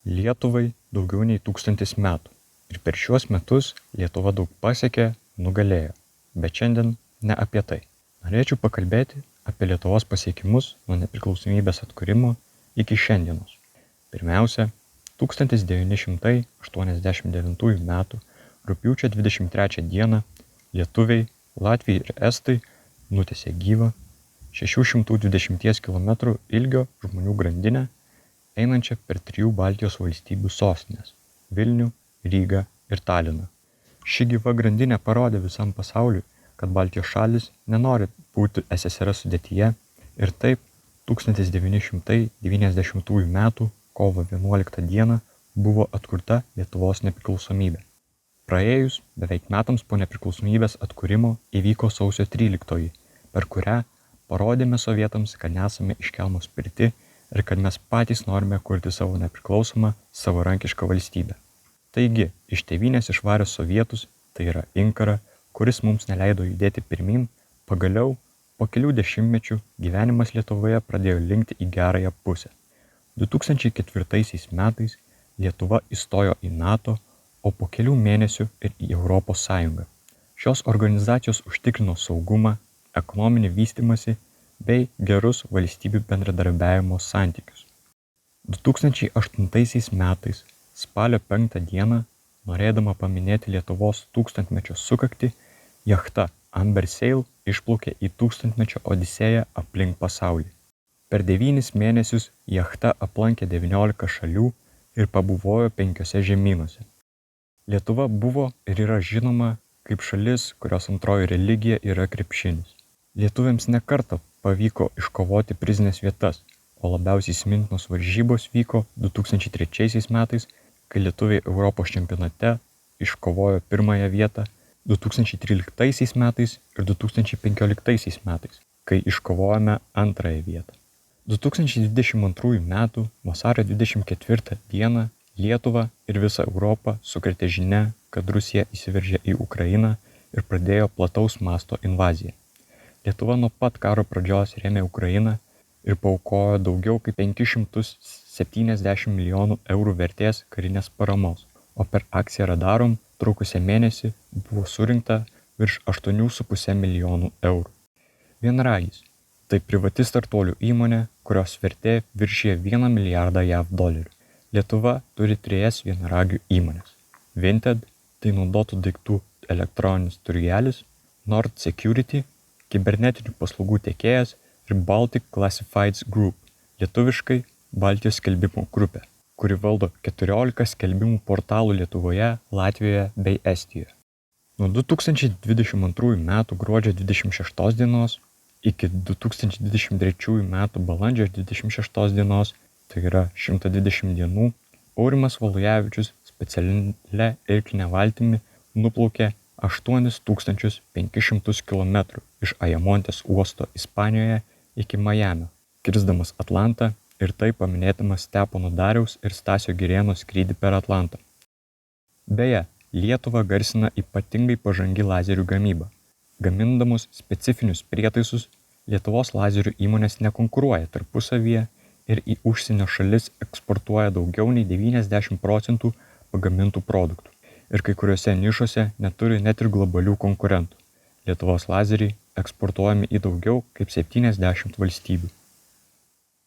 Lietuvai daugiau nei 1000 metų ir per šiuos metus Lietuva daug pasiekė, nugalėjo, bet šiandien ne apie tai. Norėčiau pakalbėti apie Lietuvos pasiekimus nuo nepriklausomybės atkūrimo iki šiandienos. Pirmiausia, 1989 m. rugpjūčio 23 d. lietuviai, latviai ir estai nutiesė gyvą 620 km ilgio žmonių grandinę, einančią per 3 Baltijos valstybių sostines – Vilnių, Rygą ir Taliną. Ši gyva grandinė parodė visam pasauliui, kad Baltijos šalys nenori būti SSRS sudėtyje ir taip 1990 m. kovo 11 d. buvo atkurta Lietuvos nepriklausomybė. Praėjus beveik metams po nepriklausomybės atkūrimo įvyko sausio 13, per kurią parodėme sovietams, kad nesame iš kelmo spirti ir kad mes patys norime kurti savo nepriklausomą, savarankišką valstybę. Taigi, iš tėvynės išvarę sovietus, tai yra inkarą, kuris mums neleido judėti pirmyn, pagaliau, po kelių dešimtmečių gyvenimas Lietuvoje pradėjo linkti į gerąją pusę. 2004 metais Lietuva įstojo į NATO, o po kelių mėnesių ir į Europos Sąjungą. Šios organizacijos užtikrino saugumą, ekonominį vystymąsi bei gerus valstybių bendradarbiavimo santykius. 2008 metais spalio 5 d. norėdama paminėti Lietuvos 1000-mečio sukaktį, jachta Amber Sail išplaukė į 1000-mečio odisėją aplink pasaulį. Per 9 mėnesius jachta aplankė 19 šalių ir pabuvojo 5 žemynuose. Lietuva buvo ir yra žinoma kaip šalis, kurios antroji religija yra krepšinis. Lietuviams nekartą pavyko iškovoti prizinės vietas, o labiausiai įsimintinos varžybos vyko 2003 metais, kai lietuviai Europos čempionate iškovojo 1 vietą, 2013 metais ir 2015 metais, kai iškovojome 2 vietą. 2022 m. vasario 24 d. Lietuvą ir visą Europą sukrėtė žinia, kad Rusija įsiveržė į Ukrainą ir pradėjo plataus masto invaziją. Lietuva nuo pat karo pradžios rėmė Ukrainą ir paaukojo daugiau kaip 570 milijonų eurų vertės karinės paramos, o per akciją Radarom trukusią mėnesį buvo surinkta virš 8,5 milijonų eurų. Vienragis – tai privati startuolių įmonė, kurios vertė viršija 1 milijardą JAV dolerių. Lietuva turi 3 vienaragių įmonės. Vinted – tai naudotų daiktų elektroninis turgelis, Nord Security – kibernetinių paslaugų tiekėjas ir Baltic Classifieds Group – lietuviškai Baltijos skelbimų grupė, kuri valdo 14 skelbimų portalų Lietuvoje, Latvijoje bei Estijoje. Nuo 2022 m. gruodžio 26 d. iki 2023 m. balandžio 26 d., tai yra 120 dienų, Aurimas Valujavičius specialia irkline valtimi nuplaukė 8500 km iš Ayamontės uosto Ispanijoje iki Majamio, kirsdamas Atlantą ir tai paminėdamas Stepono Dariaus ir Stasio Girėno skrydį per Atlantą. Beje, Lietuvą garsina ypatingai pažangi lazerių gamyba. Gamindamos specifinius prietaisus, Lietuvos lazerių įmonės nekonkuruoja tarpusavyje ir į užsienio šalis eksportuoja daugiau nei 90% pagamintų produktų ir kai kuriuose nišose neturi net ir globalių konkurentų. Lietuvos lazeriai eksportuojami į daugiau kaip 70 valstybių.